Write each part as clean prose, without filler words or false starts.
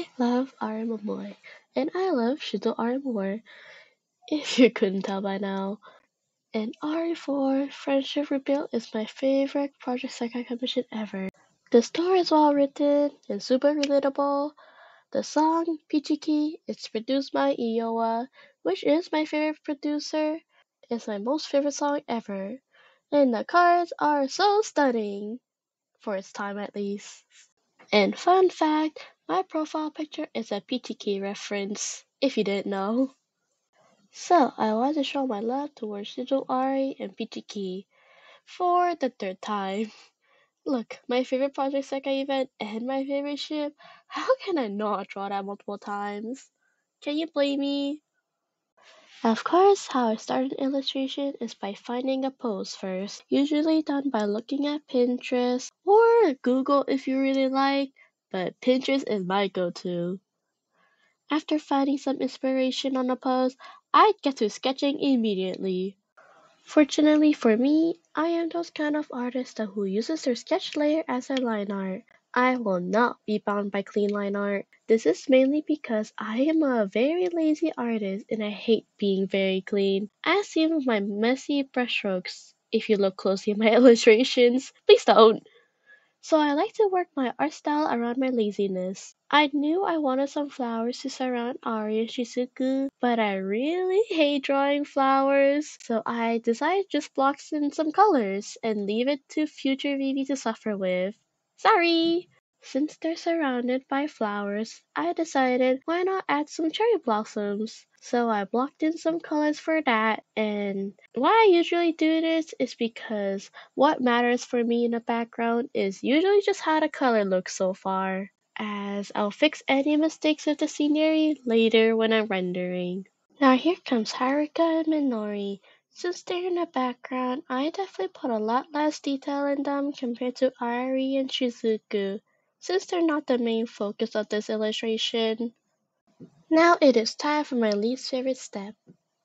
I love Arimamoy, and I love ShizuAiri more, if you couldn't tell by now. And RE4 Friendship Rebuild is my favorite Project Sekai commission ever. The story is well written and super relatable. The song Pichiki is produced by Iowa, which is my favorite producer. It's my most favorite song ever. And the cards are so stunning, for its time at least. And fun fact, my profile picture is a PTK reference, if you didn't know. So, I want to show my love towards ShizuAiri and PTK for the third time. Look, my favorite Project Sekai event and my favorite ship. How can I not draw that multiple times? Can you blame me? Of course, how I start an illustration is by finding a pose first, usually done by looking at Pinterest or Google if you really like, but Pinterest is my go-to. After finding some inspiration on a pose, I get to sketching immediately. Fortunately for me, I am those kind of artists who uses their sketch layer as their line art. I will not be bound by clean line art. This is mainly because I am a very lazy artist and I hate being very clean. As seen with my messy brushstrokes. If you look closely at my illustrations, please don't. So I like to work my art style around my laziness. I knew I wanted some flowers to surround Ari and Shizuku, but I really hate drawing flowers, so I decided just blocks in some colors and leave it to future Vivi to suffer with. Sorry! Since they're surrounded by flowers, I decided why not add some cherry blossoms. So I blocked in some colors for that, and why I usually do this is because what matters for me in the background is usually just how the color looks so far, as I'll fix any mistakes with the scenery later when I'm rendering. Now here comes Haruka and Minori. Since they're in the background, I definitely put a lot less detail in them compared to Airi and Shizuku, since they're not the main focus of this illustration. Now it is time for my least favorite step,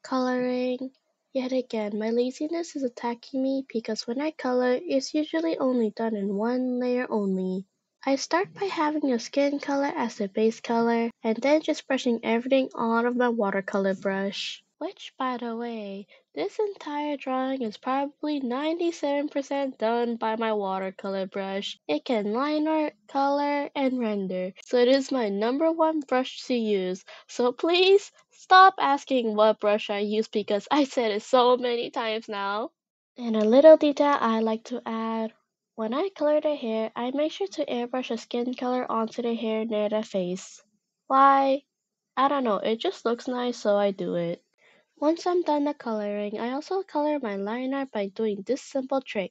coloring. Yet again, my laziness is attacking me because when I color, it's usually only done in one layer only. I start by having a skin color as the base color, and then just brushing everything on of my watercolor brush. Which, by the way, this entire drawing is probably 97% done by my watercolor brush. It can line art, color, and render, so it is my number one brush to use. So please, stop asking what brush I use because I said it so many times now. And a little detail I like to add. When I color the hair, I make sure to airbrush a skin color onto the hair near the face. Why? I don't know, it just looks nice so I do it. Once I'm done the coloring, I also color my line art by doing this simple trick.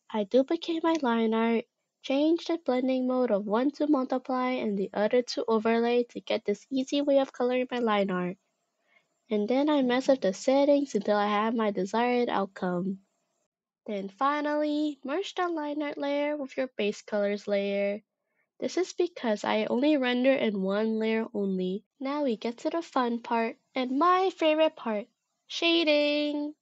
I duplicate my line art, change the blending mode of one to multiply and the other to overlay to get this easy way of coloring my line art. And then I mess up the settings until I have my desired outcome. Then finally, merge the line art layer with your base colors layer. This is because I only render in one layer only. Now we get to the fun part, and my favorite part, shading.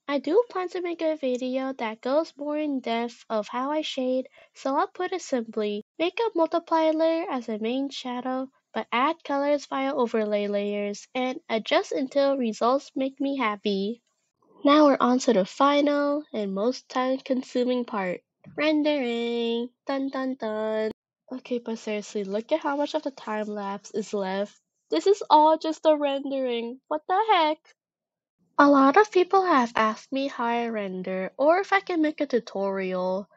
I do plan to make a video that goes more in depth of how I shade, so I'll put it simply. Make a multiply layer as a main shadow, but add colors via overlay layers, and adjust until results make me happy. Now we're on to the final and most time-consuming part, rendering. Dun dun dun. Okay, but seriously, look at how much of the time lapse is left. This is all just the rendering. What the heck? A lot of people have asked me how I render or if I can make a tutorial.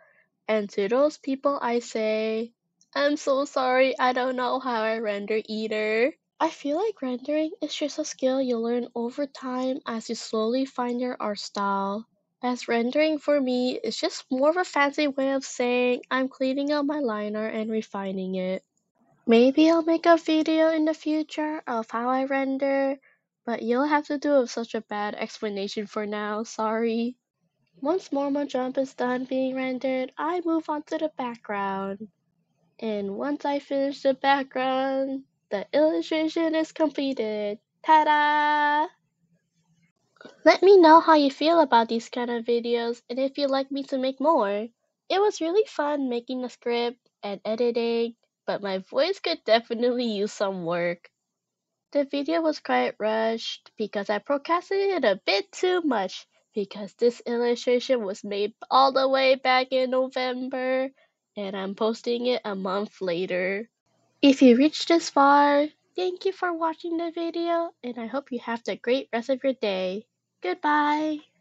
And to those people I say, I'm so sorry, I don't know how I render either. I feel like rendering is just a skill you learn over time as you slowly find your art style. As rendering for me is just more of a fancy way of saying I'm cleaning up my liner and refining it. Maybe I'll make a video in the future of how I render, but you'll have to do with such a bad explanation for now, sorry. Once Mormon Jump is done being rendered, I move on to the background. And once I finish the background, the illustration is completed. Ta-da! Let me know how you feel about these kind of videos and if you'd like me to make more. It was really fun making the script and editing. but my voice could definitely use some work. The video was quite rushed because I procrastinated a bit too much because this illustration was made all the way back in November and I'm posting it a month later. If you reached this far, thank you for watching the video and I hope you have the great rest of your day. Goodbye!